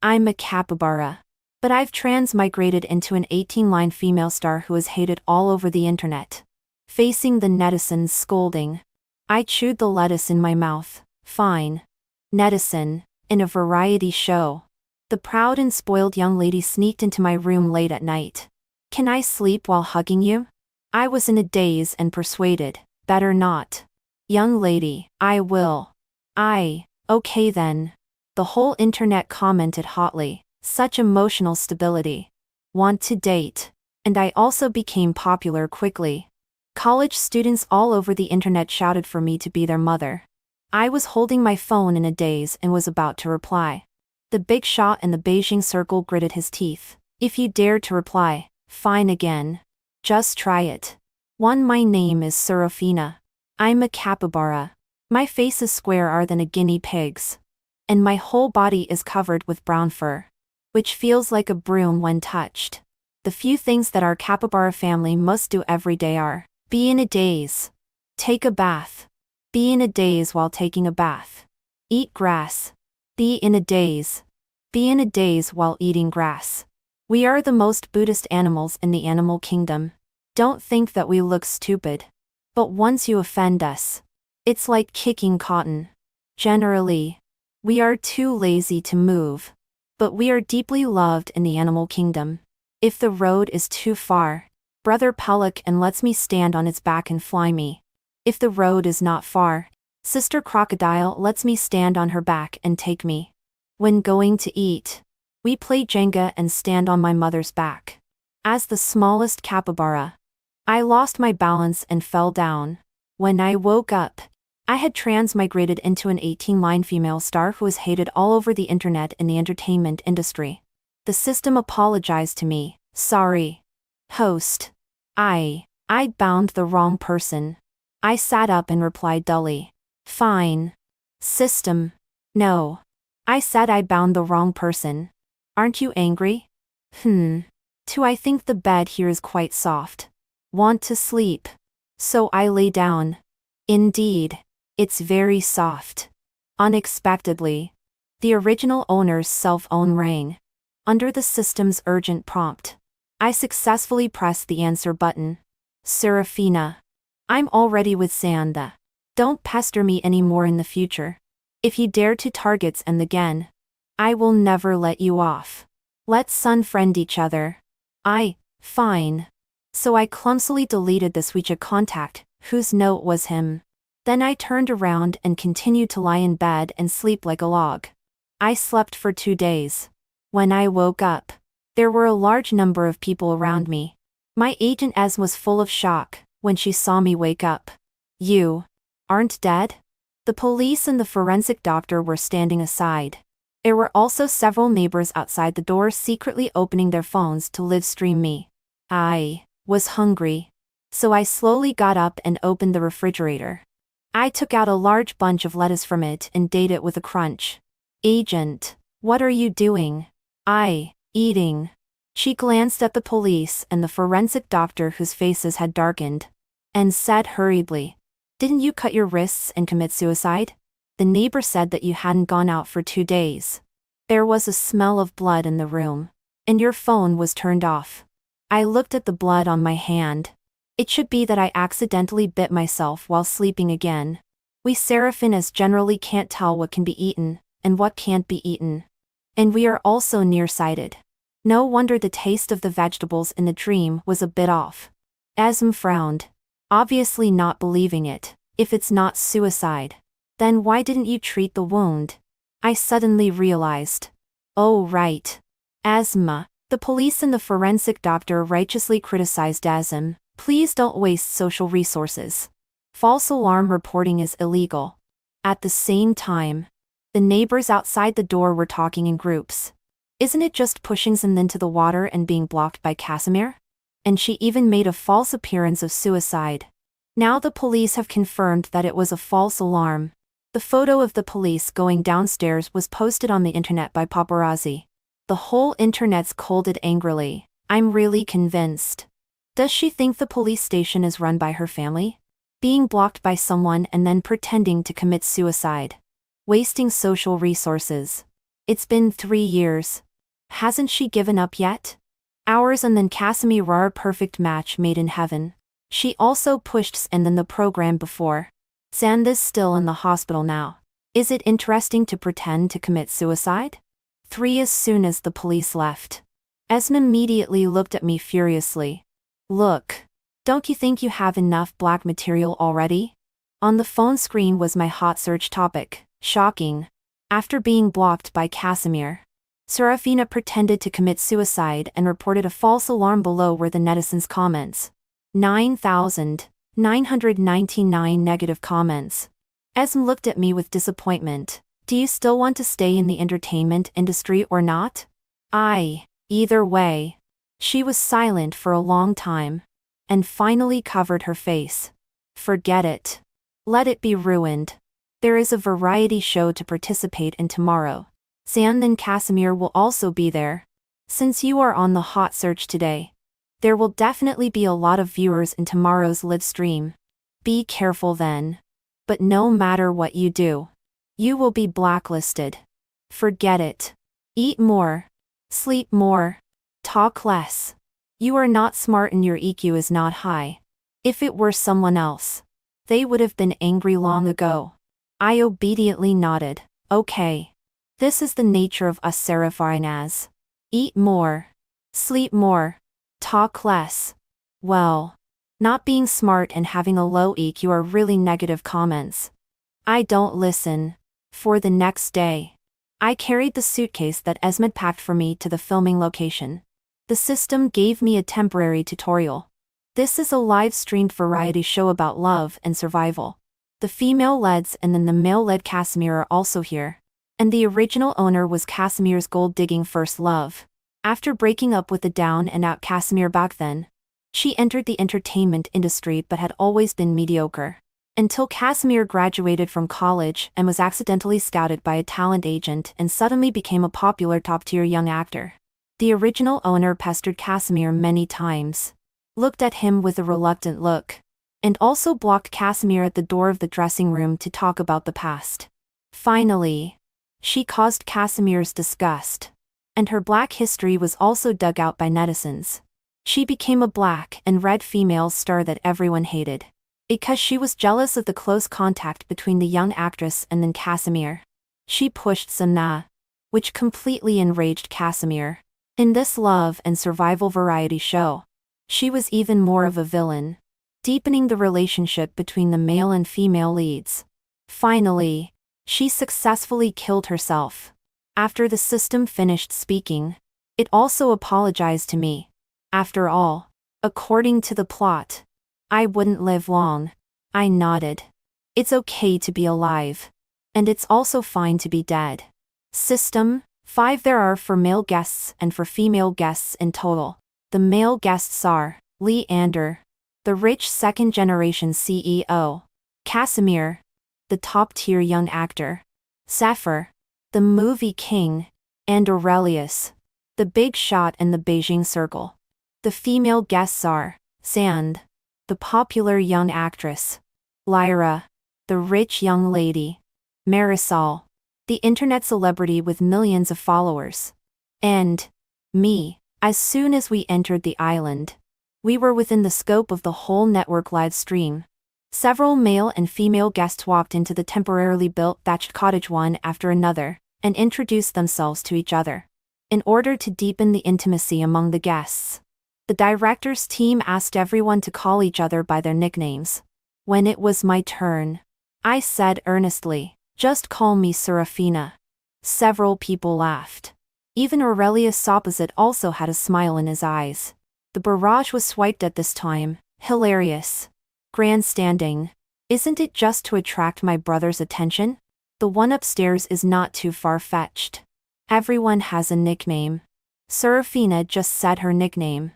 I'm a capybara. But I've transmigrated into an 18-line female star who is hated all over the internet. Facing the netizens scolding. I chewed the lettuce in my mouth. Fine. Netizen, in a variety show. The proud and spoiled young lady sneaked into my room late at night. Can I sleep while hugging you? I was in a daze and persuaded, better not. Young lady, I will. Okay then. The whole internet commented hotly, such emotional stability. Want to date. And I also became popular quickly. College students all over the internet shouted for me to be their mother. I was holding my phone in a daze and was about to reply. The big shot in the Beijing circle gritted his teeth. If you dare to reply, fine again. Just try it. My name is Serafina. I'm a capybara. My face is squarer than a guinea pig's. And my whole body is covered with brown fur, which feels like a broom when touched. The few things that our capybara family must do every day are be in a daze, take a bath, be in a daze while taking a bath, eat grass, be in a daze while eating grass. We are the most Buddhist animals in the animal kingdom. Don't think that we look stupid. But once you offend us, it's like kicking cotton. Generally, we are too lazy to move. But we are deeply loved in the animal kingdom. If the road is too far, Brother Pelican lets me stand on its back and fly me. If the road is not far, Sister Crocodile lets me stand on her back and take me. When going to eat, we play Jenga and stand on my mother's back. As the smallest capybara, I lost my balance and fell down. When I woke up, I had transmigrated into an 18-line female star who is hated all over the internet in the entertainment industry. The system apologized to me. Sorry. Host. I bound the wrong person. I sat up and replied dully. Fine. System. No. I said I bound the wrong person. Aren't you angry? Too, I think the bed here is quite soft. Want to sleep. So I lay down. Indeed. It's very soft. Unexpectedly, the original owner's cell phone rang. Under the system's urgent prompt, I successfully pressed the answer button. Serafina. I'm already with Sanda. Don't pester me anymore in the future. If you dare to target and again, I will never let you off. Let's unfriend each other. Fine. So I clumsily deleted the WeChat contact, whose note was him. Then I turned around and continued to lie in bed and sleep like a log. I slept for 2 days. When I woke up, there were a large number of people around me. My agent Ez was full of shock when she saw me wake up. You aren't dead? The police and the forensic doctor were standing aside. There were also several neighbors outside the door secretly opening their phones to live stream me. I was hungry. So I slowly got up and opened the refrigerator. I took out a large bunch of lettuce from it and ate it with a crunch. Agent, what are you doing? Eating. She glanced at the police and the forensic doctor whose faces had darkened, and said hurriedly, Didn't you cut your wrists and commit suicide? The neighbor said that you hadn't gone out for 2 days. There was a smell of blood in the room, and your phone was turned off. I looked at the blood on my hand. It should be that I accidentally bit myself while sleeping again. We Seraphinas generally can't tell what can be eaten, and what can't be eaten. And we are also nearsighted. No wonder the taste of the vegetables in the dream was a bit off. Asm frowned, obviously not believing it. If it's not suicide, then why didn't you treat the wound? I suddenly realized. Oh right. Asthma. The police and the forensic doctor righteously criticized Asm. Please don't waste social resources. False alarm reporting is illegal. At the same time, the neighbors outside the door were talking in groups. Isn't it just pushing them into the water and being blocked by Casimir? And she even made a false appearance of suicide. Now the police have confirmed that it was a false alarm. The photo of the police going downstairs was posted on the internet by paparazzi. The whole internet's scolded angrily. I'm really convinced. Does she think the police station is run by her family? Being blocked by someone and then pretending to commit suicide. Wasting social resources. It's been 3 years. Hasn't she given up yet? Hours and then Casimir, perfect match made in heaven. She also pushed and then the program before. Sanda's still in the hospital now. Is it interesting to pretend to commit suicide? 3 As soon as the police left, Esme immediately looked at me furiously. Look. Don't you think you have enough black material already? On the phone screen was my hot search topic. Shocking. After being blocked by Casimir, Serafina pretended to commit suicide and reported a false alarm. Below were the netizens' comments. 9,999 negative comments. Esme looked at me with disappointment. Do you still want to stay in the entertainment industry or not? Either way. She was silent for a long time, and finally covered her face. Forget it. Let it be ruined. There is a variety show to participate in tomorrow. Sand and Casimir will also be there. Since you are on the hot search today, there will definitely be a lot of viewers in tomorrow's live stream. Be careful then. But no matter what you do, you will be blacklisted. Forget it. Eat more. Sleep more. Talk less. You are not smart and your EQ is not high. If it were someone else, they would have been angry long ago. I obediently nodded. Okay. This is the nature of us Serafinas. Eat more. Sleep more. Talk less. Well, not being smart and having a low EQ are really negative comments. I don't listen. For the next day, I carried the suitcase that Esme packed for me to the filming location. The system gave me a temporary tutorial. This is a live-streamed variety show about love and survival. The female leads and then the male-led Casimir are also here. And the original owner was Casimir's gold-digging first love. After breaking up with the down-and-out Casimir back then, she entered the entertainment industry but had always been mediocre. Until Casimir graduated from college and was accidentally scouted by a talent agent and suddenly became a popular top-tier young actor. The original owner pestered Casimir many times, looked at him with a reluctant look, and also blocked Casimir at the door of the dressing room to talk about the past. Finally, she caused Casimir's disgust, and her black history was also dug out by netizens. She became a black and red female star that everyone hated, because she was jealous of the close contact between the young actress and then Casimir. She pushed Samna, which completely enraged Casimir. In this love and survival variety show, she was even more of a villain, deepening the relationship between the male and female leads. Finally, she successfully killed herself. After the system finished speaking, it also apologized to me. After all, according to the plot, I wouldn't live long. I nodded. It's okay to be alive. And it's also fine to be dead. System 5 There are for male guests and for female guests in total. The male guests are Leander, the rich second-generation CEO. Casimir, the top-tier young actor. Zephyr, the movie king. And Aurelius, the big shot in the Beijing Circle. The female guests are Sand, the popular young actress. Lyra, the rich young lady. Marisol, the internet celebrity with millions of followers. And me. As soon as we entered the island, we were within the scope of the whole network live stream. Several male and female guests walked into the temporarily built thatched cottage one after another, and introduced themselves to each other. In order to deepen the intimacy among the guests, the director's team asked everyone to call each other by their nicknames. When it was my turn, I said earnestly, "Just call me Serafina." Several people laughed. Even Aurelius opposite also had a smile in his eyes. The barrage was swiped at this time. Hilarious. Grandstanding. Isn't it just to attract my brother's attention? The one upstairs is not too far-fetched. Everyone has a nickname. Serafina just said her nickname.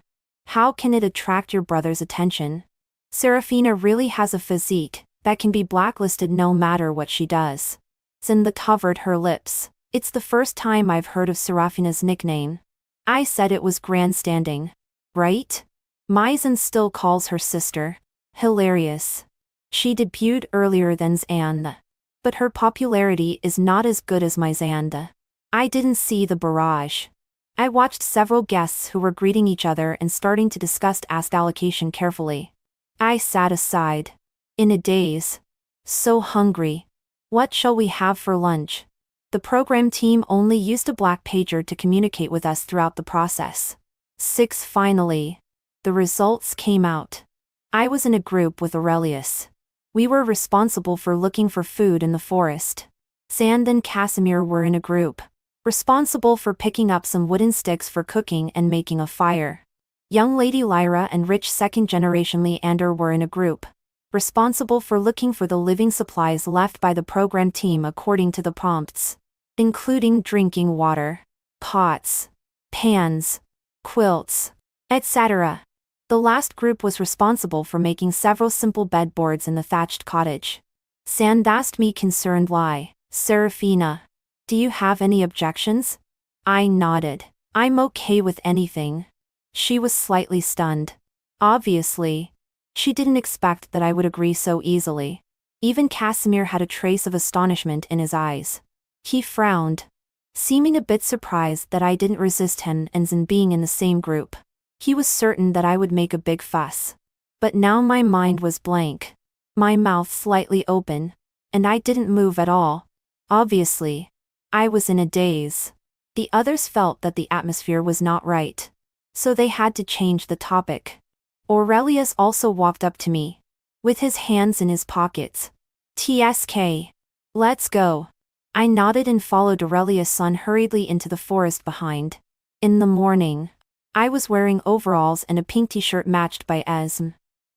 How can it attract your brother's attention? Serafina really has a physique that can be blacklisted no matter what she does. Zinda covered her lips. It's the first time I've heard of Serafina's nickname. I said it was grandstanding. Right? Maizen still calls her sister. Hilarious. She debuted earlier than Xanda. But her popularity is not as good as Mizanda. I didn't see the barrage. I watched several guests who were greeting each other and starting to discuss task allocation carefully. I sat aside. In a daze. So hungry. What shall we have for lunch? The program team only used a black pager to communicate with us throughout the process. 6. Finally. The results came out. I was in a group with Aurelius. We were responsible for looking for food in the forest. Sand and Casimir were in a group, responsible for picking up some wooden sticks for cooking and making a fire. Young Lady Lyra and rich second-generation Leander were in a group, responsible for looking for the living supplies left by the program team according to the prompts, including drinking water, pots, pans, quilts, etc. The last group was responsible for making several simple bedboards in the thatched cottage. Sand asked me concerned why. Serafina, do you have any objections? I nodded. I'm okay with anything. She was slightly stunned. Obviously. She didn't expect that I would agree so easily. Even Casimir had a trace of astonishment in his eyes. He frowned, seeming a bit surprised that I didn't resist him and being in the same group. He was certain that I would make a big fuss. But now my mind was blank. My mouth slightly open. And I didn't move at all. Obviously. I was in a daze. The others felt that the atmosphere was not right. So they had to change the topic. Aurelius also walked up to me, with his hands in his pockets. TSK. Let's go. I nodded and followed Aurelius' son hurriedly into the forest behind. In the morning, I was wearing overalls and a pink t-shirt matched by Esm,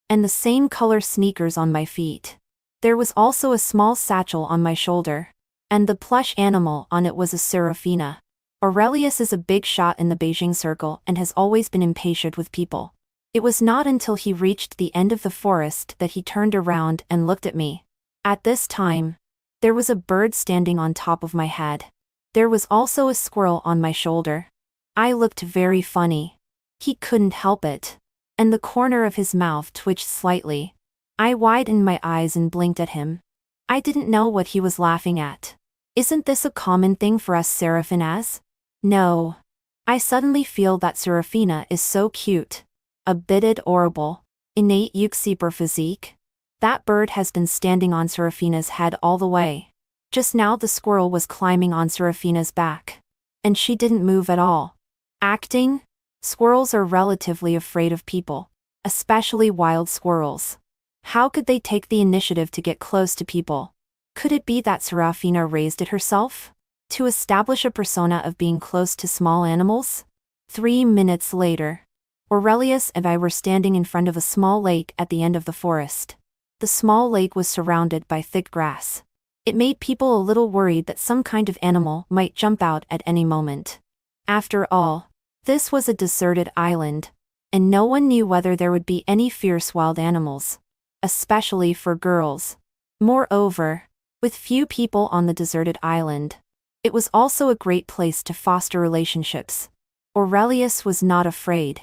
and the same color sneakers on my feet. There was also a small satchel on my shoulder, and the plush animal on it was a Serafina. Aurelius is a big shot in the Beijing circle and has always been impatient with people. It was not until he reached the end of the forest that he turned around and looked at me. At this time, there was a bird standing on top of my head. There was also a squirrel on my shoulder. I looked very funny. He couldn't help it. And the corner of his mouth twitched slightly. I widened my eyes and blinked at him. I didn't know what he was laughing at. Isn't this a common thing for us Seraphinas? No. I suddenly feel that Serafina is so cute. A bit adorable. Innate super physique. That bird has been standing on Serafina's head all the way. Just now the squirrel was climbing on Serafina's back. And she didn't move at all. Acting? Squirrels are relatively afraid of people. Especially wild squirrels. How could they take the initiative to get close to people? Could it be that Serafina raised it herself? To establish a persona of being close to small animals? 3 minutes later, Aurelius and I were standing in front of a small lake at the end of the forest. The small lake was surrounded by thick grass. It made people a little worried that some kind of animal might jump out at any moment. After all, this was a deserted island, and no one knew whether there would be any fierce wild animals. Especially for girls. Moreover, with few people on the deserted island, it was also a great place to foster relationships. Aurelius was not afraid,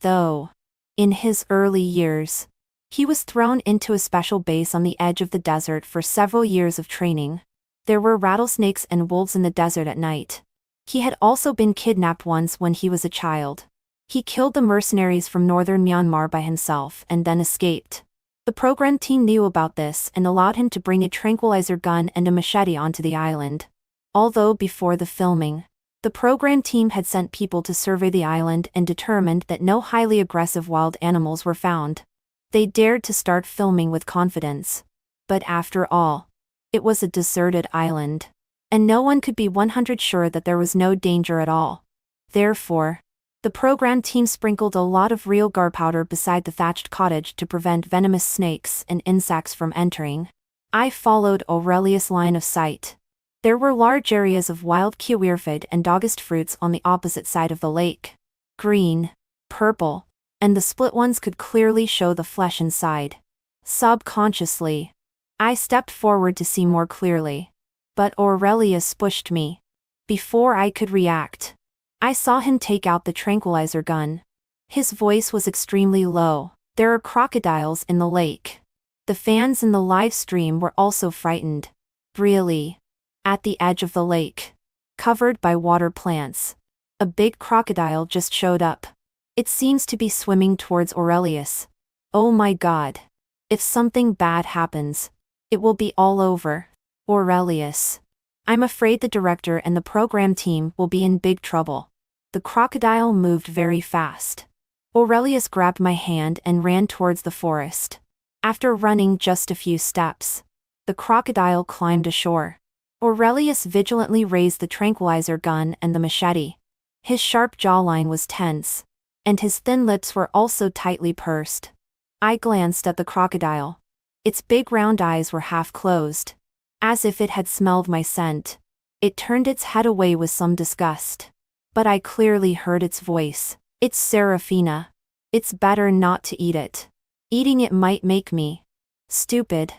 though. In his early years, he was thrown into a special base on the edge of the desert for several years of training. There were rattlesnakes and wolves in the desert at night. He had also been kidnapped once when he was a child. He killed the mercenaries from northern Myanmar by himself and then escaped. The program team knew about this and allowed him to bring a tranquilizer gun and a machete onto the island. Although before the filming, the program team had sent people to survey the island and determined that no highly aggressive wild animals were found. They dared to start filming with confidence. But after all, it was a deserted island. And no one could be 100% sure that there was no danger at all. Therefore, the program team sprinkled a lot of real gar powder beside the thatched cottage to prevent venomous snakes and insects from entering. I followed Aurelius' line of sight. There were large areas of wild kiwirfid and dogist fruits on the opposite side of the lake. Green, purple, and the split ones could clearly show the flesh inside. Subconsciously, I stepped forward to see more clearly. But Aurelius pushed me. Before I could react, I saw him take out the tranquilizer gun. His voice was extremely low. There are crocodiles in the lake. The fans in the live stream were also frightened. Really? At the edge of the lake. covered by water plants. A big crocodile just showed up. It seems to be swimming towards Aurelius. Oh my God. If something bad happens, it will be all over. Aurelius. I'm afraid the director and the program team will be in big trouble. The crocodile moved very fast. Aurelius grabbed my hand and ran towards the forest. After running just a few steps, the crocodile climbed ashore. Aurelius vigilantly raised the tranquilizer gun and the machete. His sharp jawline was tense, and his thin lips were also tightly pursed. I glanced at the crocodile. Its big round eyes were half closed, as if it had smelled my scent. It turned its head away with some disgust. But I clearly heard its voice. It's Serafina. It's better not to eat it. Eating it might make me stupid.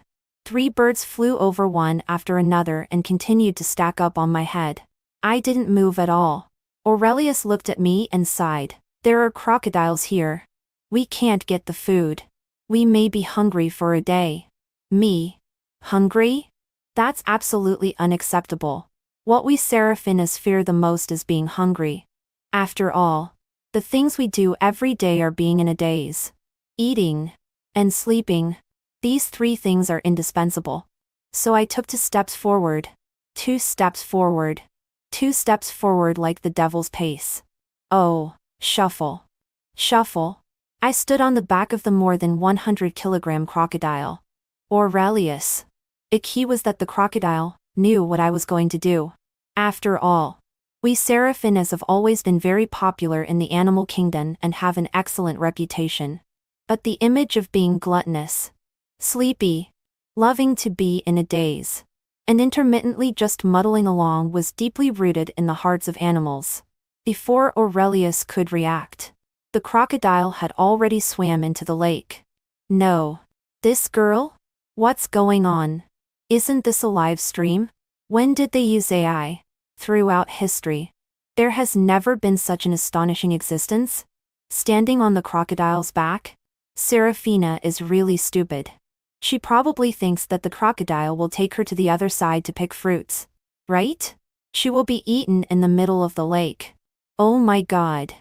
3 birds flew over one after another and continued to stack up on my head. I didn't move at all. Aurelius looked at me and sighed. There are crocodiles here. We can't get the food. We may be hungry for a day. Me? Hungry? That's absolutely unacceptable. What we Seraphinas fear the most is being hungry. After all, the things we do every day are being in a daze. Eating and sleeping. These 3 things are indispensable. So I took 2 steps forward. 2 steps forward. 2 steps forward like the devil's pace. Oh, shuffle. Shuffle. I stood on the back of the more than 100-kilogram crocodile. Aurelius. The key was that the crocodile knew what I was going to do. After all, we Seraphinas have always been very popular in the animal kingdom and have an excellent reputation. But the image of being gluttonous, sleepy, loving to be in a daze, and intermittently just muddling along was deeply rooted in the hearts of animals. Before Aurelius could react, the crocodile had already swam into the lake. No. This girl? What's going on? Isn't this a live stream? When did they use AI? Throughout history, there has never been such an astonishing existence. Standing on the crocodile's back, Serafina is really stupid. She probably thinks that the crocodile will take her to the other side to pick fruits. Right? She will be eaten in the middle of the lake. Oh my God.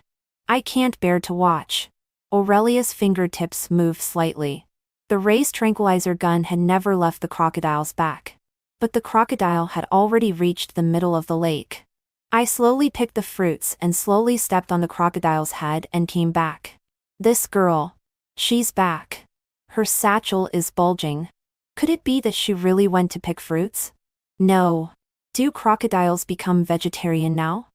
I can't bear to watch. Aurelius' fingertips moved slightly. The raised tranquilizer gun had never left the crocodile's back. But the crocodile had already reached the middle of the lake. I slowly picked the fruits and slowly stepped on the crocodile's head and came back. This girl. She's back. Her satchel is bulging. Could it be that she really went to pick fruits? No. Do crocodiles become vegetarian now?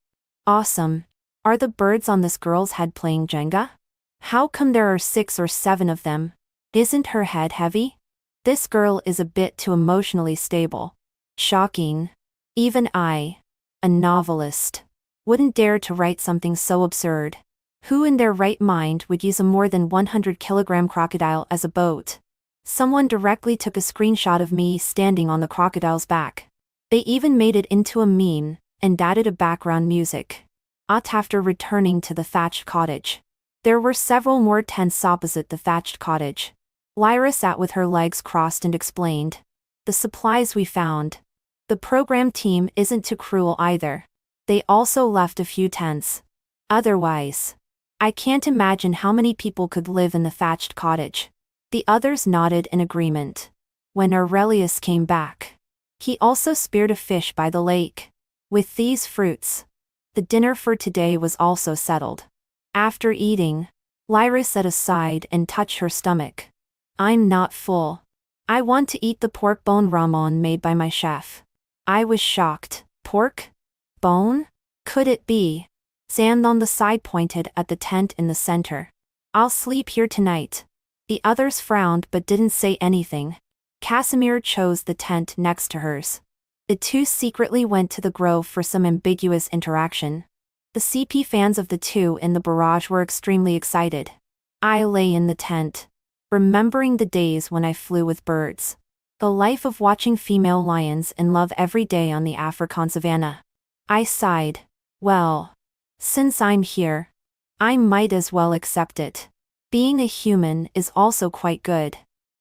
Awesome. Are the birds on this girl's head playing Jenga? How come there are 6 or 7 of them? Isn't her head heavy? This girl is a bit too emotionally stable. Shocking. Even I, a novelist, wouldn't dare to write something so absurd. Who in their right mind would use a more than 100-kilogram crocodile as a boat? Someone directly took a screenshot of me standing on the crocodile's back. They even made it into a meme and added a background music. After returning to the thatched cottage, there were several more tents opposite the thatched cottage. Lyra sat with her legs crossed and explained. The supplies we found. The program team isn't too cruel either. They also left a few tents. Otherwise, I can't imagine how many people could live in the thatched cottage. The others nodded in agreement. When Aurelius came back, he also speared a fish by the lake. With these fruits, the dinner for today was also settled. After eating, Lyra set aside and touched her stomach. I'm not full. I want to eat the pork bone ramen made by my chef. I was shocked. Pork? Bone? Could it be? Sand on the side pointed at the tent in the center. I'll sleep here tonight. The others frowned but didn't say anything. Casimir chose the tent next to hers. The 2 secretly went to the grove for some ambiguous interaction. The CP fans of the 2 in the barrage were extremely excited. I lay in the tent, remembering the days when I flew with birds. The life of watching female lions in love every day on the African savanna. I sighed. Well, since I'm here, I might as well accept it. Being a human is also quite good.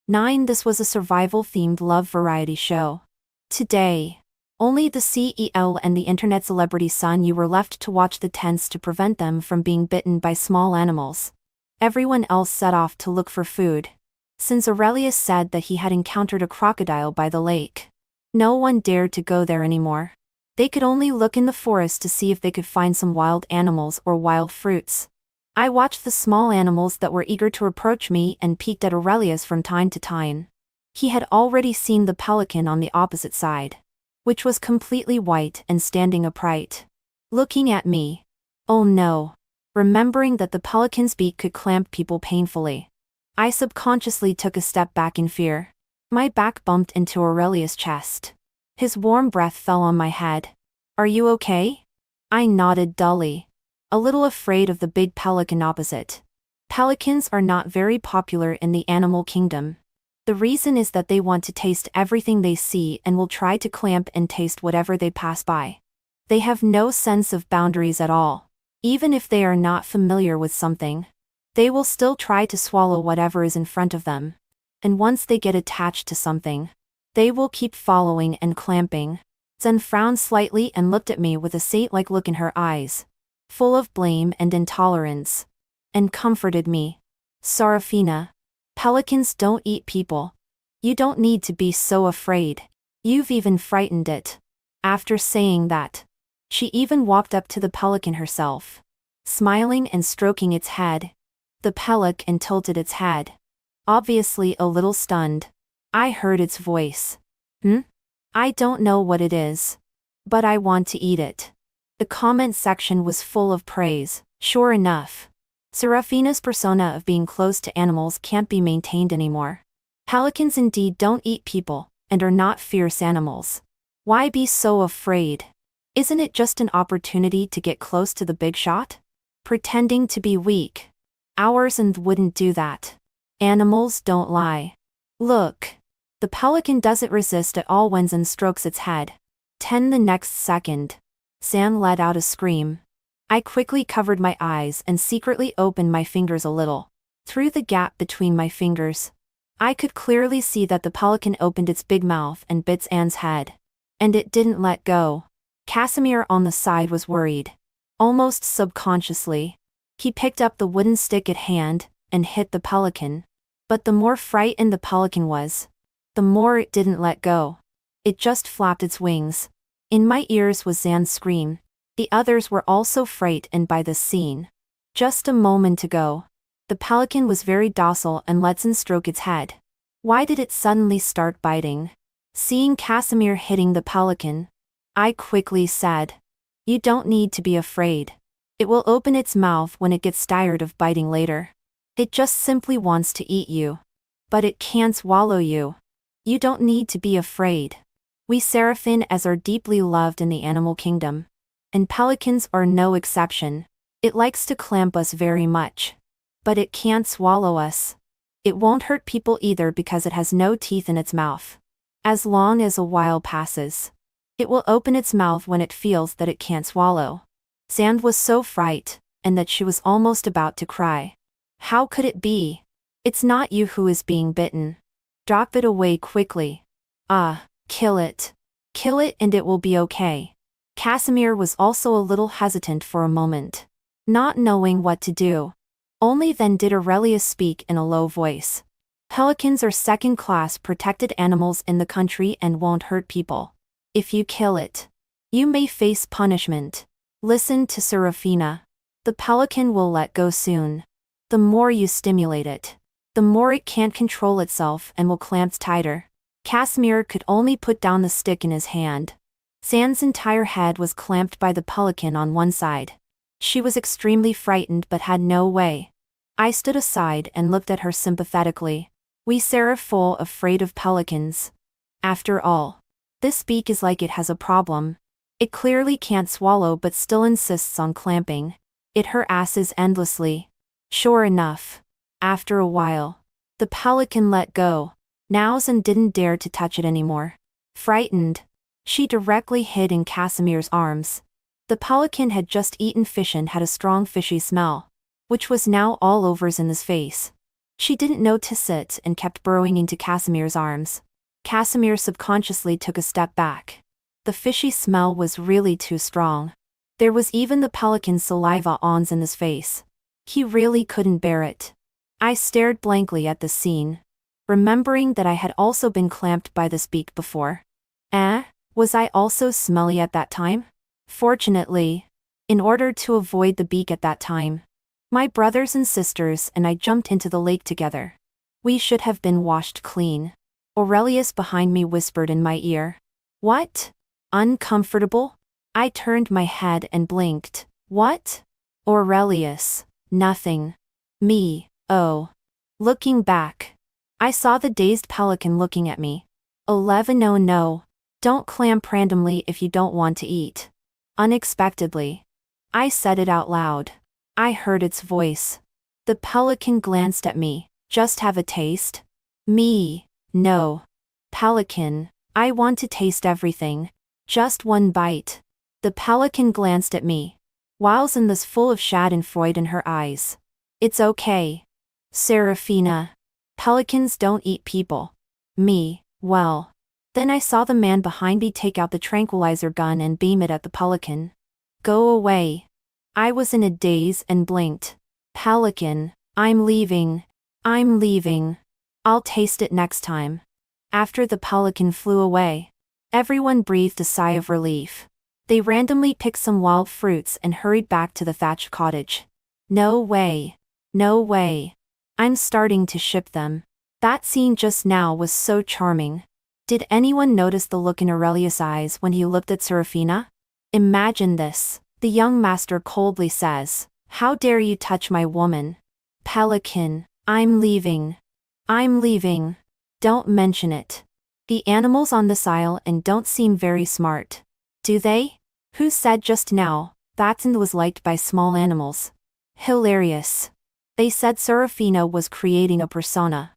9. This was a survival-themed love variety show. Today, Only the CEO and the internet celebrity Sun Yu were left to watch the tents to prevent them from being bitten by small animals. Everyone else set off to look for food. Since Aurelius said that he had encountered a crocodile by the lake, no one dared to go there anymore. They could only look in the forest to see if they could find some wild animals or wild fruits. I watched the small animals that were eager to approach me and peeked at Aurelius from time to time. He had already seen the pelican on the opposite side, which was completely white and standing upright, looking at me. Oh no. Remembering that the pelican's beak could clamp people painfully, I subconsciously took a step back in fear. My back bumped into Aurelius' chest. His warm breath fell on my head. Are you okay? I nodded dully, a little afraid of the big pelican opposite. Pelicans are not very popular in the animal kingdom. The reason is that they want to taste everything they see and will try to clamp and taste whatever they pass by. They have no sense of boundaries at all. Even if they are not familiar with something, they will still try to swallow whatever is in front of them. And once they get attached to something, they will keep following and clamping. Zen frowned slightly and looked at me with a saint-like look in her eyes, full of blame and intolerance, and comforted me. Serafina, pelicans don't eat people. You don't need to be so afraid. You've even frightened it. After saying that, she even walked up to the pelican herself, smiling and stroking its head. The pelican tilted its head, obviously a little stunned. I heard its voice. I don't know what it is, but I want to eat it. The comment section was full of praise. Sure enough, Serafina's persona of being close to animals can't be maintained anymore. Pelicans indeed don't eat people, and are not fierce animals. Why be so afraid? Isn't it just an opportunity to get close to the big shot? Pretending to be weak. Ours and wouldn't do that. Animals don't lie. Look. The pelican doesn't resist at all when Zen strokes its head. The next second, San let out a scream. I quickly covered my eyes and secretly opened my fingers a little. Through the gap between my fingers, I could clearly see that the pelican opened its big mouth and bit Anne's head. And it didn't let go. Casimir on the side was worried. Almost subconsciously, he picked up the wooden stick at hand and hit the pelican. But the more frightened the pelican was, the more it didn't let go. It just flapped its wings. In my ears was Zan's scream. The others were also frightened by this scene. Just a moment ago, the pelican was very docile and let Zan stroke its head. Why did it suddenly start biting? Seeing Casimir hitting the pelican, I quickly said, "You don't need to be afraid. It will open its mouth when it gets tired of biting later. It just simply wants to eat you. But it can't swallow you. You don't need to be afraid. We seraphim as are deeply loved in the animal kingdom. And pelicans are no exception. It likes to clamp us very much. But it can't swallow us. It won't hurt people either because it has no teeth in its mouth. As long as a while passes, it will open its mouth when it feels that it can't swallow." Sand was so frightened, and that she was almost about to cry. How could it be? It's not you who is being bitten. Drop it away quickly. Kill it. Kill it and it will be okay. Casimir was also a little hesitant for a moment, not knowing what to do. Only then did Aurelius speak in a low voice. Pelicans are second-class protected animals in the country and won't hurt people. If you kill it, you may face punishment. Listen to Serafina. The pelican will let go soon. The more you stimulate it, the more it can't control itself and will clamp tighter. Casimir could only put down the stick in his hand. San's entire head was clamped by the pelican on one side. She was extremely frightened but had no way. I stood aside and looked at her sympathetically. We seraph full afraid of pelicans. After all, this beak is like it has a problem. It clearly can't swallow but still insists on clamping. It harasses endlessly. Sure enough, after a while, the pelican let go. Now Zan didn't dare to touch it anymore. Frightened, she directly hid in Casimir's arms. The pelican had just eaten fish and had a strong fishy smell, which was now all over Zan's face. She didn't notice it and kept burrowing into Casimir's arms. Casimir subconsciously took a step back. The fishy smell was really too strong. There was even the pelican's saliva on his face. He really couldn't bear it. I stared blankly at the scene, remembering that I had also been clamped by this beak before. Was I also smelly at that time? Fortunately, in order to avoid the beak at that time, my brothers and sisters and I jumped into the lake together. We should have been washed clean. Aurelius behind me whispered in my ear. What? Uncomfortable? I turned my head and blinked. What? Aurelius. Nothing. Me. Oh. Looking back, I saw the dazed pelican looking at me. 11 Oh no. Don't clamp randomly if you don't want to eat. Unexpectedly, I said it out loud. I heard its voice. The pelican glanced at me. Just have a taste? Me. No. Pelican, I want to taste everything. Just one bite. The pelican glanced at me, whilst in this full of schadenfreude in her eyes. It's okay. Serafina. Pelicans don't eat people. Me, well. Then I saw the man behind me take out the tranquilizer gun and beam it at the pelican. Go away. I was in a daze and blinked. Pelican, I'm leaving. I'm leaving. I'll taste it next time. After the pelican flew away, everyone breathed a sigh of relief. They randomly picked some wild fruits and hurried back to the thatched cottage. No way. No way. I'm starting to ship them. That scene just now was so charming. Did anyone notice the look in Aurelius' eyes when he looked at Serafina? Imagine this. The young master coldly says, "How dare you touch my woman? Pelican, I'm leaving. I'm leaving. Don't mention it." The animals on this island don't seem very smart. Do they? Who said just now that was liked by small animals? Hilarious. They said Serafina was creating a persona.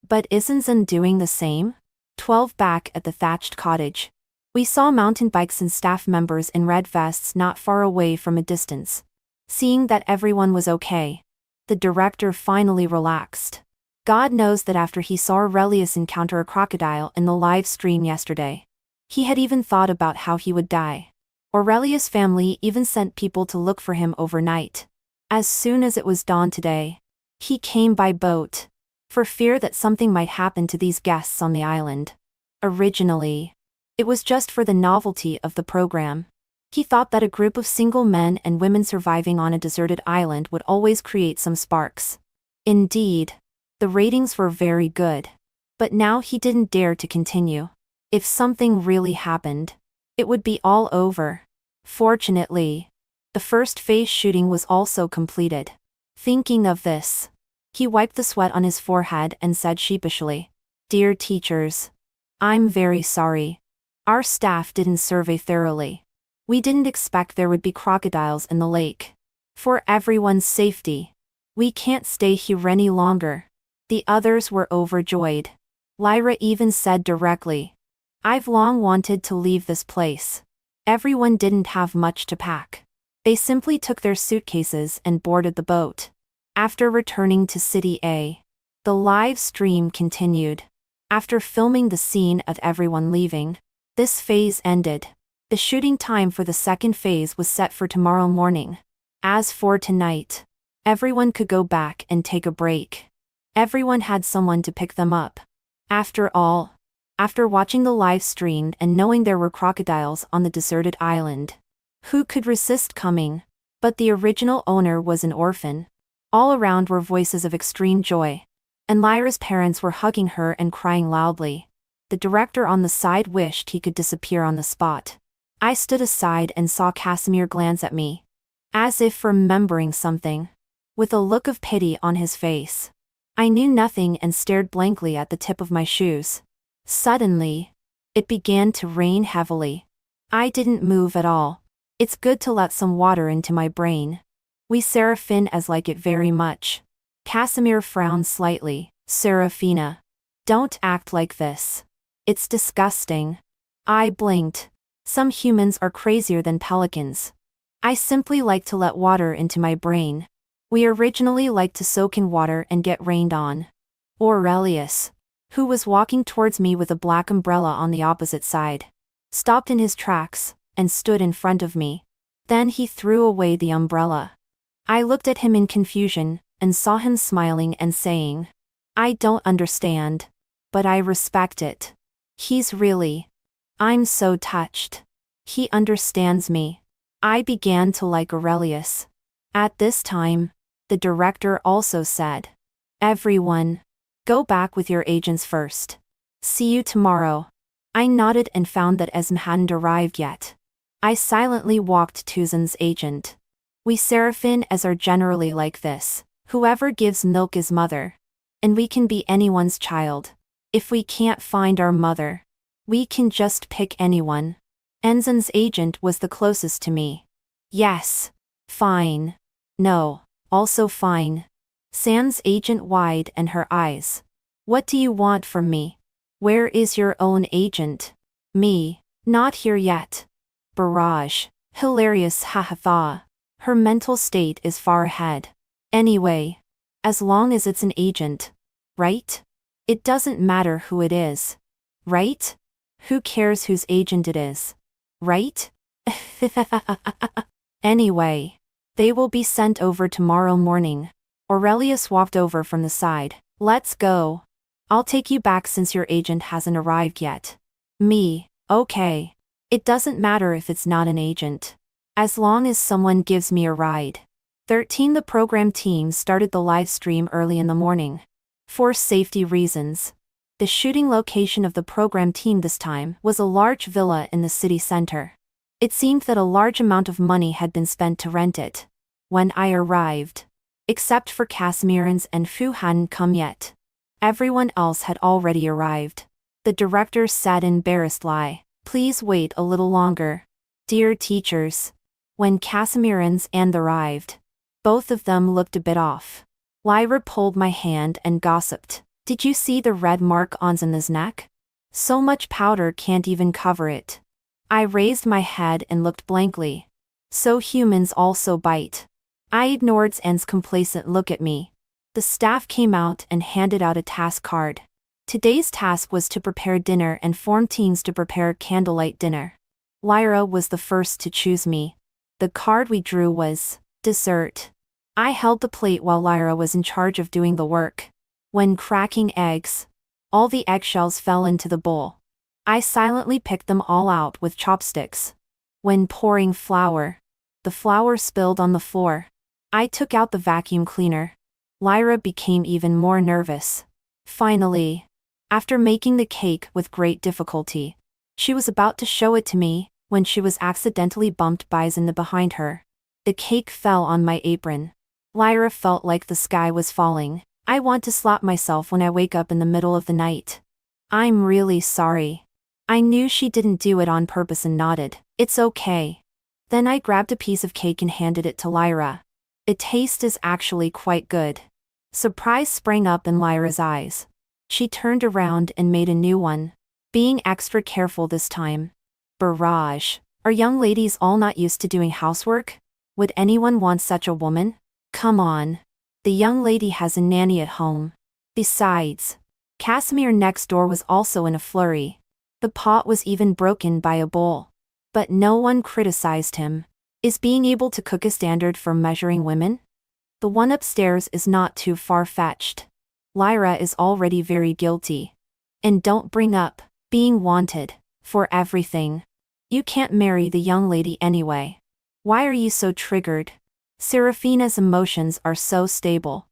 But isn't Zen doing the same? 12 Back at the thatched cottage, we saw mountain bikes and staff members in red vests not far away from a distance. Seeing that everyone was okay, the director finally relaxed. God knows that after he saw Aurelius encounter a crocodile in the live stream yesterday, he had even thought about how he would die. Aurelius' family even sent people to look for him overnight. As soon as it was dawn today, he came by boat, for fear that something might happen to these guests on the island. Originally, it was just for the novelty of the program. He thought that a group of single men and women surviving on a deserted island would always create some sparks. Indeed, the ratings were very good. But now he didn't dare to continue. If something really happened, it would be all over. Fortunately, the first phase shooting was also completed. Thinking of this, he wiped the sweat on his forehead and said sheepishly, "Dear teachers, I'm very sorry. Our staff didn't survey thoroughly. We didn't expect there would be crocodiles in the lake. For everyone's safety, we can't stay here any longer." The others were overjoyed. Lyra even said directly, "I've long wanted to leave this place." Everyone didn't have much to pack. They simply took their suitcases and boarded the boat. After returning to City A, the live stream continued. After filming the scene of everyone leaving, this phase ended. The shooting time for the second phase was set for tomorrow morning. As for tonight, everyone could go back and take a break. Everyone had someone to pick them up. After all, after watching the live stream and knowing there were crocodiles on the deserted island, who could resist coming? But the original owner was an orphan. All around were voices of extreme joy. And Lyra's parents were hugging her and crying loudly. The director on the side wished he could disappear on the spot. I stood aside and saw Casimir glance at me, as if remembering something, with a look of pity on his face. I knew nothing and stared blankly at the tip of my shoes. Suddenly, it began to rain heavily. I didn't move at all. It's good to let some water into my brain. We Seraphin as like it very much. Casimir frowned slightly. Serafina, don't act like this. It's disgusting. I blinked. Some humans are crazier than pelicans. I simply like to let water into my brain. We originally liked to soak in water and get rained on. Aurelius, who was walking towards me with a black umbrella on the opposite side, stopped in his tracks, and stood in front of me. Then he threw away the umbrella. I looked at him in confusion, and saw him smiling and saying, "I don't understand. But I respect it. He's really. I'm so touched. He understands me." I began to like Aurelius. At this time, the director also said, "Everyone, go back with your agents first. See you tomorrow." I nodded and found that Esm hadn't arrived yet. I silently walked to Zen's agent. "We Seraphine as are generally like this. Whoever gives milk is mother. And we can be anyone's child. If we can't find our mother, we can just pick anyone." Enzen's agent was the closest to me. "Yes. Fine. No. Also fine." Sam's agent wide and her eyes. "What do you want from me? Where is your own agent?" "Me. Not here yet." Barrage. Hilarious ha-ha-tha. Her mental state is far ahead. Anyway. As long as it's an agent. Right? It doesn't matter who it is. Right? Who cares whose agent it is? Right? Anyway. They will be sent over tomorrow morning. Aurelius walked over from the side. "Let's go. I'll take you back since your agent hasn't arrived yet." "Me, okay. It doesn't matter if it's not an agent. As long as someone gives me a ride." 13 The program team started the live stream early in the morning. For safety reasons. The shooting location of the program team this time was a large villa in the city center. It seemed that a large amount of money had been spent to rent it. When I arrived. Except for Casimirans and Fu hadn't come yet. Everyone else had already arrived. The director said in embarrassed lie, "Please wait a little longer. Dear teachers." When Casimirans and arrived. Both of them looked a bit off. Lyra pulled my hand and gossiped, "Did you see the red mark on Zen's neck? So much powder can't even cover it." I raised my head and looked blankly. So humans also bite. I ignored Zen's complacent look at me. The staff came out and handed out a task card. Today's task was to prepare dinner and form teams to prepare candlelight dinner. Lyra was the first to choose me. The card we drew was dessert. I held the plate while Lyra was in charge of doing the work. When cracking eggs, all the eggshells fell into the bowl. I silently picked them all out with chopsticks. When pouring flour, the flour spilled on the floor. I took out the vacuum cleaner. Lyra became even more nervous. Finally, after making the cake with great difficulty, she was about to show it to me, when she was accidentally bumped by Zen behind her. The cake fell on my apron. Lyra felt like the sky was falling. I want to slap myself when I wake up in the middle of the night. "I'm really sorry." I knew she didn't do it on purpose and nodded. "It's okay." Then I grabbed a piece of cake and handed it to Lyra. "The taste is actually quite good." Surprise sprang up in Lyra's eyes. She turned around and made a new one. Being extra careful this time. Barrage. Are young ladies all not used to doing housework? Would anyone want such a woman? Come on. The young lady has a nanny at home. Besides, Casimir next door was also in a flurry. The pot was even broken by a bowl. But no one criticized him. Is being able to cook a standard for measuring women? The one upstairs is not too far-fetched. Lyra is already very guilty. And don't bring up being wanted for everything. You can't marry the young lady anyway. Why are you so triggered? Seraphina's emotions are so stable.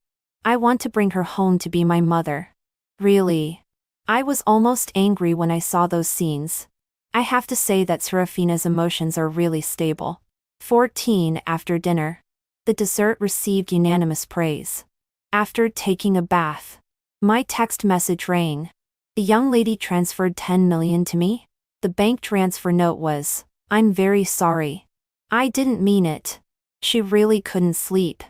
I want to bring her home to be my mother. Really? I was almost angry when I saw those scenes. I have to say that Seraphina's emotions are really stable. 14 After dinner. The dessert received unanimous praise. After taking a bath, my text message rang. The young lady transferred 10 million to me. The bank transfer note was, "I'm very sorry. I didn't mean it." She really couldn't sleep.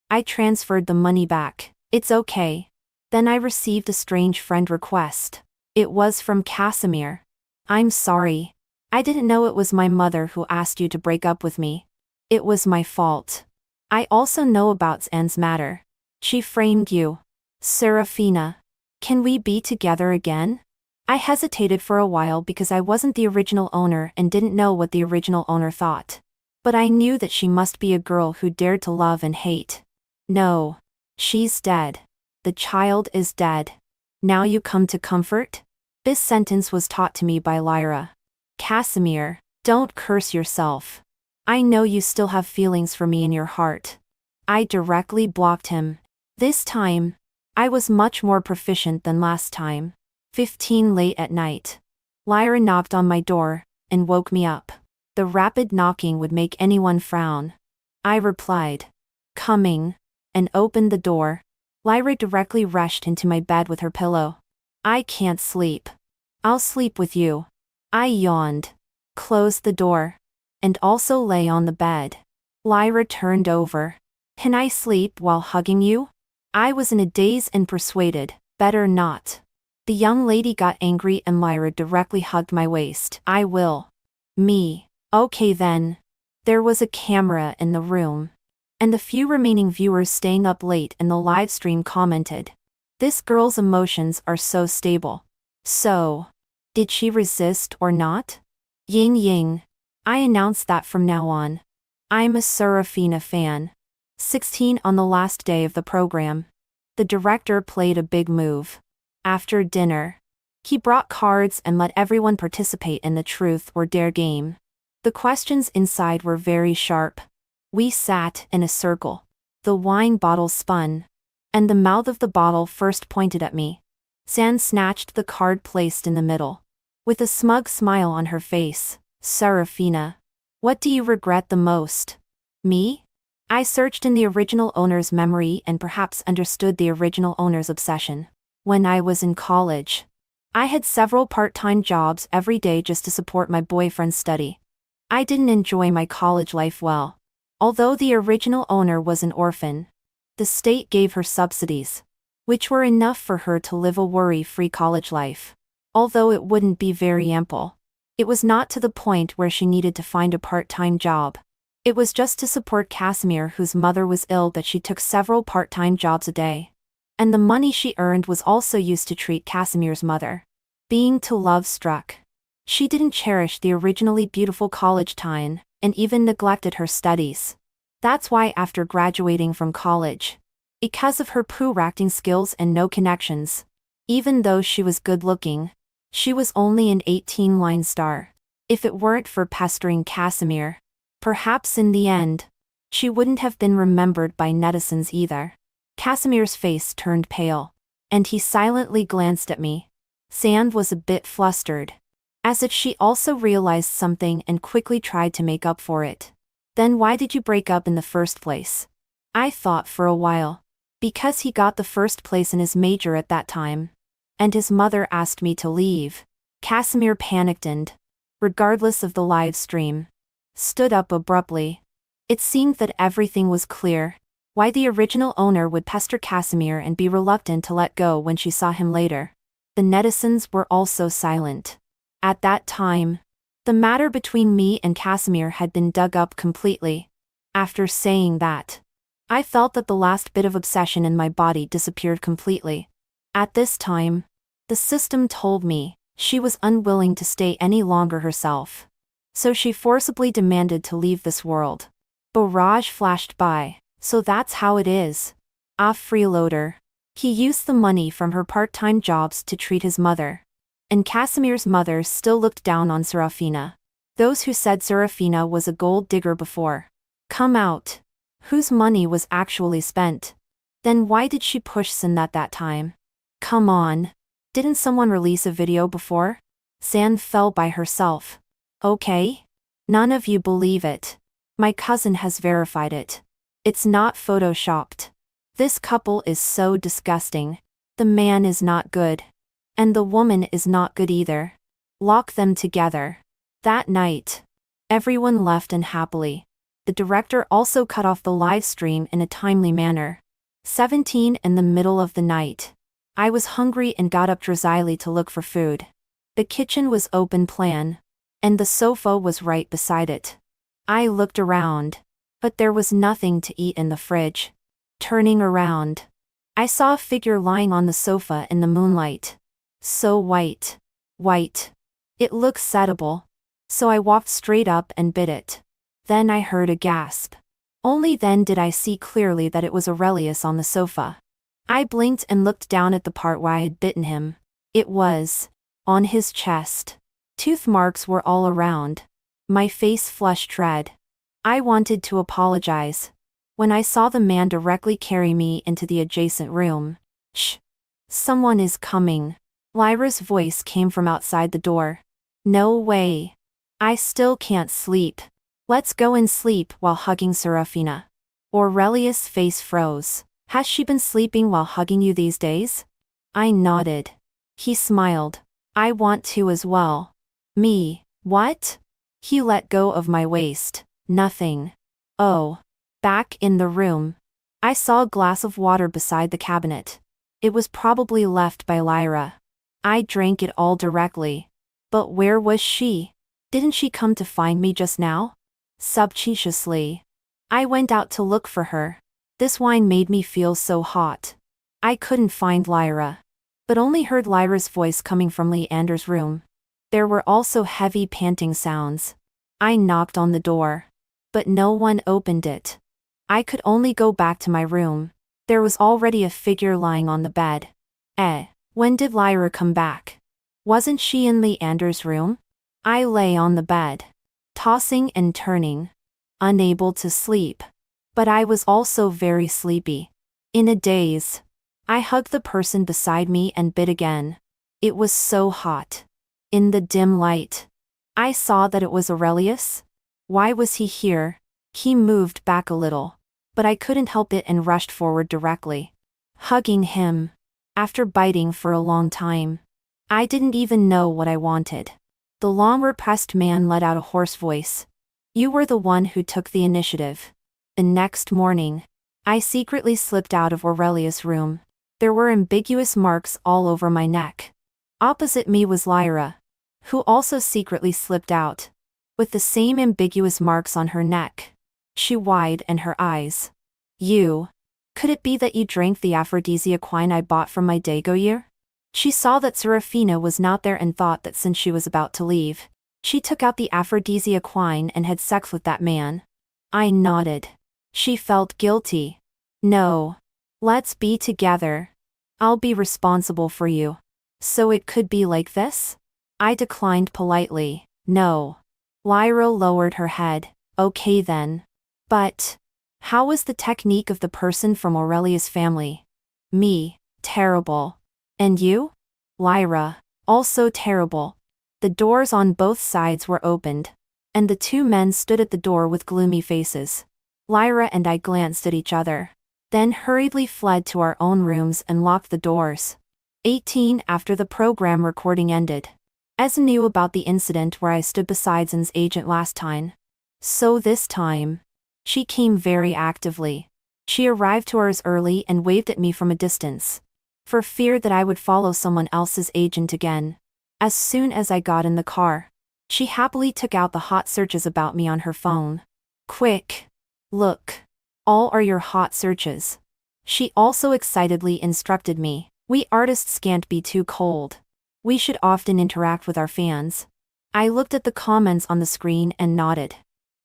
I transferred the money back. "It's okay." Then I received a strange friend request. It was from Casimir. "I'm sorry. I didn't know it was my mother who asked you to break up with me. It was my fault. I also know about Zen's matter. She framed you. Seraphina. Can we be together again?" I hesitated for a while because I wasn't the original owner and didn't know what the original owner thought. But I knew that she must be a girl who dared to love and hate. No. She's dead. The child is dead. Now you come to comfort? This sentence was taught to me by Lyra. Casimir, don't curse yourself. I know you still have feelings for me in your heart. I directly blocked him. This time, I was much more proficient than last time. 15 late at night. Lyra knocked on my door and woke me up. The rapid knocking would make anyone frown. I replied, "Coming," and opened the door. Lyra directly rushed into my bed with her pillow. "I can't sleep." "I'll sleep with you." I yawned, closed the door, and also lay on the bed. Lyra turned over. "Can I sleep while hugging you?" I was in a daze and persuaded, better not. The young lady got angry and Lyra directly hugged my waist. "I will." Me. "Okay then." There was a camera in the room. And the few remaining viewers staying up late in the live stream commented, "This girl's emotions are so stable." So, did she resist or not? Ying ying. I announced that from now on. I'm a Serafina fan. 16 on the last day of the program. The director played a big move. After dinner, he brought cards and let everyone participate in the truth or dare game. The questions inside were very sharp. We sat in a circle. The wine bottle spun. And the mouth of the bottle first pointed at me. San snatched the card placed in the middle. With a smug smile on her face, "Serafina, what do you regret the most?" Me? I searched in the original owner's memory and perhaps understood the original owner's obsession. When I was in college, I had several part-time jobs every day just to support my boyfriend's study. I didn't enjoy my college life well. Although the original owner was an orphan, the state gave her subsidies, which were enough for her to live a worry-free college life. Although it wouldn't be very ample, it was not to the point where she needed to find a part-time job. It was just to support Casimir, whose mother was ill, that she took several part-time jobs a day. And the money she earned was also used to treat Casimir's mother. Being too love-struck, she didn't cherish the originally beautiful college time, and even neglected her studies. That's why after graduating from college, because of her poor acting skills and no connections, even though she was good-looking, she was only an 18-line star. If it weren't for pestering Casimir, perhaps in the end, she wouldn't have been remembered by netizens either. Casimir's face turned pale, and he silently glanced at me. Sand was a bit flustered, as if she also realized something and quickly tried to make up for it. "Then why did you break up in the first place?" I thought for a while. Because he got the first place in his major at that time. And his mother asked me to leave. Casimir panicked and, regardless of the live stream, stood up abruptly. It seemed that everything was clear. Why the original owner would pester Casimir and be reluctant to let go when she saw him later. The netizens were also silent. At that time, the matter between me and Casimir had been dug up completely. After saying that, I felt that the last bit of obsession in my body disappeared completely. At this time, the system told me she was unwilling to stay any longer herself. So she forcibly demanded to leave this world. Barrage flashed by. "So that's how it is." A freeloader. He used the money from her part-time jobs to treat his mother. And Casimir's mother still looked down on Serafina. Those who said Serafina was a gold digger before. Come out. Whose money was actually spent? Then why did she push Sin at that time? Come on. Didn't someone release a video before? San fell by herself. Okay? None of you believe it. My cousin has verified it. It's not photoshopped. This couple is so disgusting. The man is not good. And the woman is not good either. Lock them together. That night, everyone left unhappily. The director also cut off the live stream in a timely manner. 17 in the middle of the night. I was hungry and got up drowsily to look for food. The kitchen was open plan. And the sofa was right beside it. I looked around. But there was nothing to eat in the fridge. Turning around, I saw a figure lying on the sofa in the moonlight. So white. White. It looks edible. So I walked straight up and bit it. Then I heard a gasp. Only then did I see clearly that it was Aurelius on the sofa. I blinked and looked down at the part where I had bitten him. It was on his chest. Tooth marks were all around. My face flushed red. I wanted to apologize. When I saw the man directly carry me into the adjacent room. Shh. Someone is coming. Lyra's voice came from outside the door. No way. I still can't sleep. Let's go and sleep while hugging Serafina. Aurelius' face froze. Has she been sleeping while hugging you these days? I nodded. He smiled. I want to as well. Me, what? He let go of my waist. Nothing. Oh. Back in the room. I saw a glass of water beside the cabinet. It was probably left by Lyra. I drank it all directly. But where was she? Didn't she come to find me just now? Subconsciously. I went out to look for her. This wine made me feel so hot. I couldn't find Lyra. But only heard Lyra's voice coming from Leander's room. There were also heavy panting sounds. I knocked on the door. But no one opened it. I could only go back to my room. There was already a figure lying on the bed. When did Lyra come back? Wasn't she in Leander's room? I lay on the bed, tossing and turning, unable to sleep. But I was also very sleepy. In a daze. I hugged the person beside me and bit again. It was so hot. In the dim light, I saw that it was Aurelius. Why was he here? He moved back a little. But I couldn't help it and rushed forward directly. Hugging him. After biting for a long time. I didn't even know what I wanted. The long-repressed man let out a hoarse voice. You were the one who took the initiative. The next morning, I secretly slipped out of Aurelius' room. There were ambiguous marks all over my neck. Opposite me was Lyra, who also secretly slipped out, with the same ambiguous marks on her neck. She widened her eyes. You. Could it be that you drank the aphrodisiac wine I bought from my dago year? She saw that Serafina was not there and thought that since she was about to leave, she took out the aphrodisiac wine and had sex with that man. I nodded. She felt guilty. No. Let's be together. I'll be responsible for you. So it could be like this? I declined politely. No. Lyra lowered her head. Okay then. But how was the technique of the person from Aurelius' family? Me. Terrible. And you? Lyra. Also terrible. The doors on both sides were opened. And the two men stood at the door with gloomy faces. Lyra and I glanced at each other. Then hurriedly fled to our own rooms and locked the doors. 18 After the program recording ended. Ez knew about the incident where I stood beside Zen's agent last time. So this time, she came very actively. She arrived 2 hours early and waved at me from a distance. For fear that I would follow someone else's agent again. As soon as I got in the car, she happily took out the hot searches about me on her phone. Quick. Look. All are your hot searches. She also excitedly instructed me. We artists can't be too cold. We should often interact with our fans. I looked at the comments on the screen and nodded.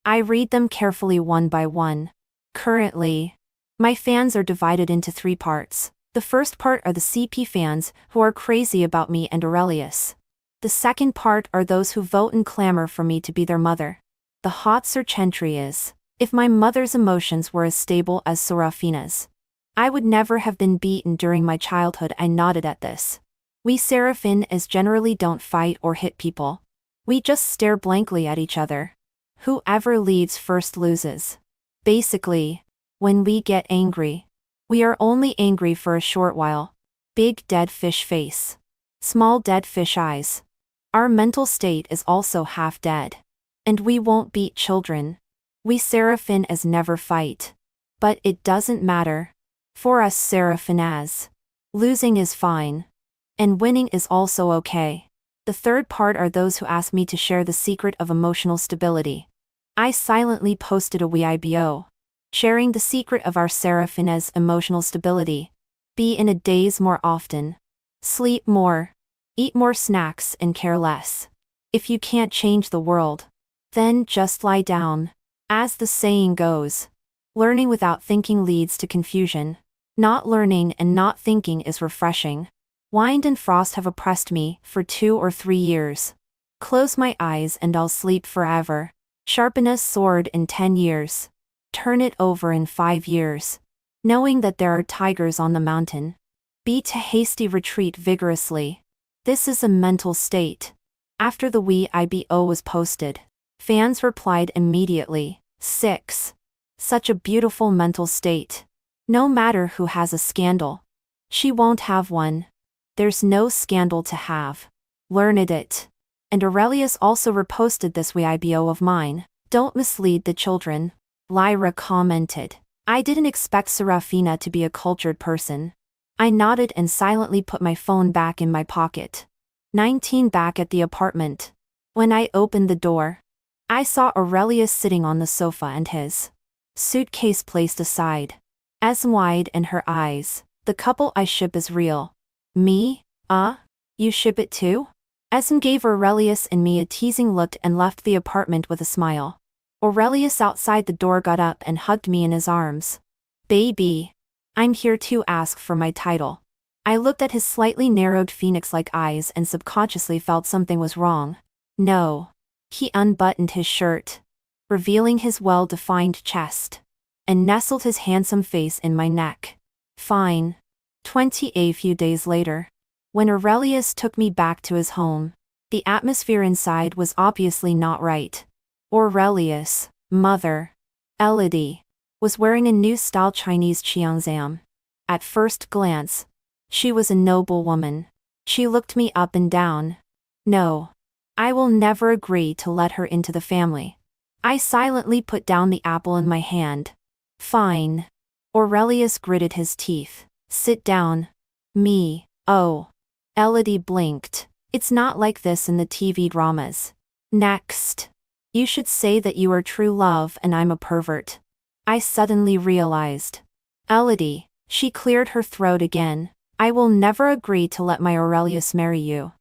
I read them carefully one by one. Currently, my fans are divided into 3 parts. The first part are the CP fans, who are crazy about me and Aurelius. The second part are those who vote and clamor for me to be their mother. The hot search entry is, if my mother's emotions were as stable as Serafina's, I would never have been beaten during my childhood. I nodded at this. We Seraphinas generally don't fight or hit people. We just stare blankly at each other. Whoever leads first loses. Basically, when we get angry, we are only angry for a short while. Big dead fish face. Small dead fish eyes. Our mental state is also half dead. And we won't beat children. We Seraphinas never fight. But it doesn't matter. For us Seraphinas, losing is fine. And winning is also okay. The third part are those who ask me to share the secret of emotional stability. I silently posted a Weibo, sharing the secret of our Seraphinas emotional stability. Be in a daze more often. Sleep more. Eat more snacks and care less. If you can't change the world, then just lie down. As the saying goes, learning without thinking leads to confusion. Not learning and not thinking is refreshing. Wind and frost have oppressed me for 2 or 3 years. Close my eyes and I'll sleep forever. Sharpen a sword in 10 years. Turn it over in 5 years. Knowing that there are tigers on the mountain. Beat a hasty retreat vigorously. This is a mental state. After the Weibo was posted, fans replied immediately, 6. Such a beautiful mental state. No matter who has a scandal. She won't have one. There's no scandal to have. Learned it. And Aurelius also reposted this Weibo of mine. Don't mislead the children. Lyra commented. I didn't expect Serafina to be a cultured person. I nodded and silently put my phone back in my pocket. 19 Back at the apartment. When I opened the door, I saw Aurelius sitting on the sofa and his suitcase placed aside. As wide in her eyes, the couple I ship is real. Me? You ship it too? Esm gave Aurelius and me a teasing look and left the apartment with a smile. Aurelius outside the door got up and hugged me in his arms. Baby. I'm here to ask for my title. I looked at his slightly narrowed phoenix-like eyes and subconsciously felt something was wrong. No. He unbuttoned his shirt, revealing his well-defined chest, and nestled his handsome face in my neck. Fine. 28 few days later, when Aurelius took me back to his home, the atmosphere inside was obviously not right. Aurelius' mother, Elodie, was wearing a new style Chinese cheongsam. At first glance, she was a noble woman. She looked me up and down. No. I will never agree to let her into the family. I silently put down the apple in my hand. Fine. Aurelius gritted his teeth. Sit down. Me. Oh. Elodie blinked. It's not like this in the TV dramas. Next. You should say that you are true love and I'm a pervert. I suddenly realized. Elodie, she cleared her throat again. I will never agree to let my Aurelius marry you.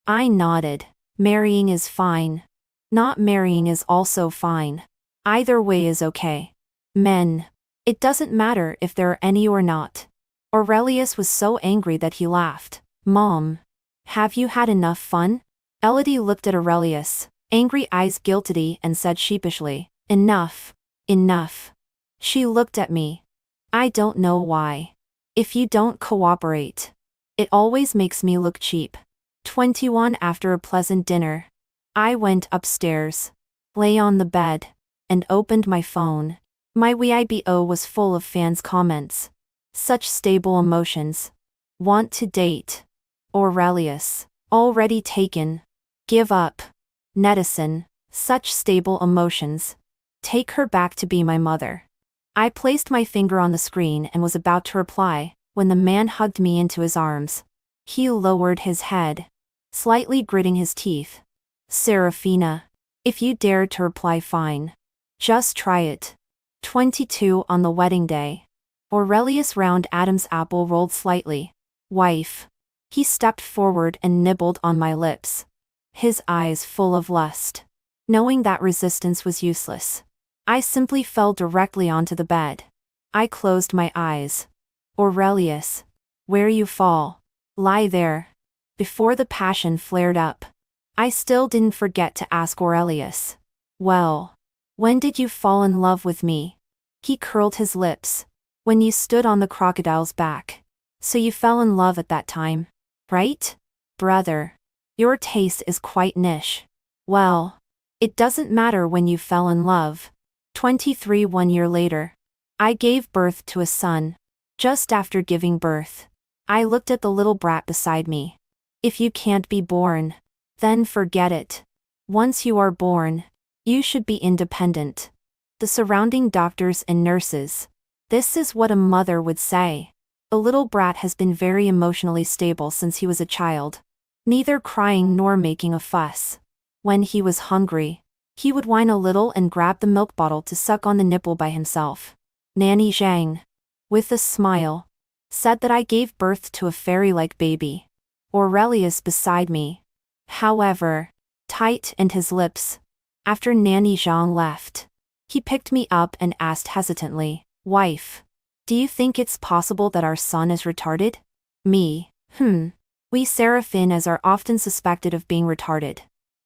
I nodded. Marrying is fine. Not marrying is also fine. Either way is okay. Men. It doesn't matter if there are any or not. Aurelius was so angry that he laughed. Mom. Have you had enough fun? Elodie looked at Aurelius, angry eyes guiltily, and said sheepishly, Enough. Enough. She looked at me. I don't know why. If you don't cooperate, it always makes me look cheap. 21 After a pleasant dinner, I went upstairs, lay on the bed, and opened my phone. My Weibo was full of fans' comments. Such stable emotions. Want to date. Aurelius. Already taken. Give up. Netizen. Such stable emotions. Take her back to be my mother. I placed my finger on the screen and was about to reply, when the man hugged me into his arms. He lowered his head, slightly gritting his teeth. Serafina. If you dare to reply, fine. Just try it. 22 On the wedding day. Aurelius' round Adam's apple rolled slightly. Wife. He stepped forward and nibbled on my lips. His eyes full of lust. Knowing that resistance was useless, I simply fell directly onto the bed. I closed my eyes. Aurelius. Where you fall. Lie there. Before the passion flared up, I still didn't forget to ask Aurelius. Well. When did you fall in love with me? He curled his lips. When you stood on the crocodile's back. So you fell in love at that time, right? Brother. Your taste is quite niche. Well. It doesn't matter when you fell in love. 23 1 year later. I gave birth to a son. Just after giving birth, I looked at the little brat beside me. If you can't be born, then forget it. Once you are born, you should be independent. The surrounding doctors and nurses. This is what a mother would say. The little brat has been very emotionally stable since he was a child. Neither crying nor making a fuss. When he was hungry, he would whine a little and grab the milk bottle to suck on the nipple by himself. Nanny Zhang, with a smile, said that I gave birth to a fairy-like baby. Aurelius beside me. However, tightened his lips. After Nanny Zhang left, he picked me up and asked hesitantly, "Wife, do you think it's possible that our son is retarded?" Me, We Seraphins are often suspected of being retarded.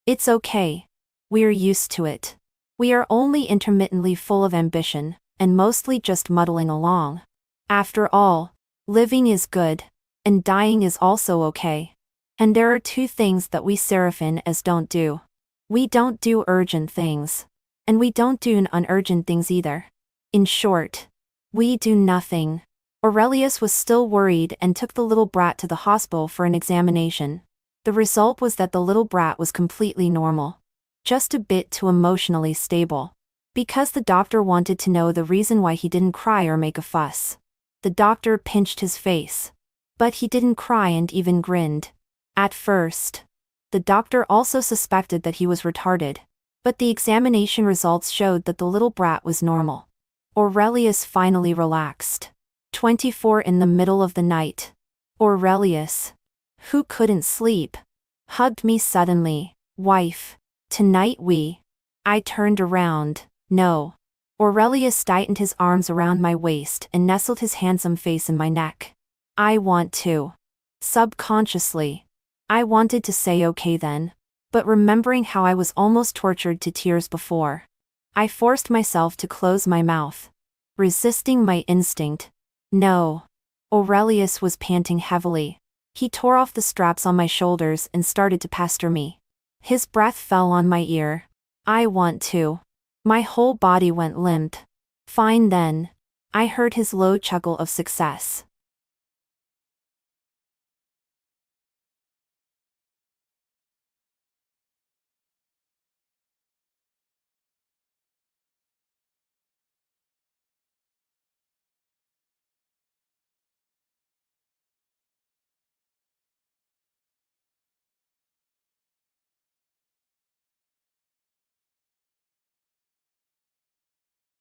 It's okay. We're used to it. We are only intermittently full of ambition, and mostly just muddling along. After all, living is good, and dying is also okay. And there are two things that we Seraphins don't do. We don't do urgent things. And we don't do unurgent things either. In short, we do nothing. Aurelius was still worried and took the little brat to the hospital for an examination. The result was that the little brat was completely normal. Just a bit too emotionally stable. Because the doctor wanted to know the reason why he didn't cry or make a fuss. The doctor pinched his face. But he didn't cry and even grinned. At first, the doctor also suspected that he was retarded. But the examination results showed that the little brat was normal. Aurelius finally relaxed. 24 in the middle of the night. Aurelius, who couldn't sleep, hugged me suddenly. "Wife, tonight I turned around. No. Aurelius tightened his arms around my waist and nestled his handsome face in my neck. "I want to." Subconsciously, I wanted to say okay then. But remembering how I was almost tortured to tears before, I forced myself to close my mouth, resisting my instinct. No. Aurelius was panting heavily. He tore off the straps on my shoulders and started to pester me. His breath fell on my ear. "I want to." My whole body went limp. "Fine then." I heard his low chuckle of success.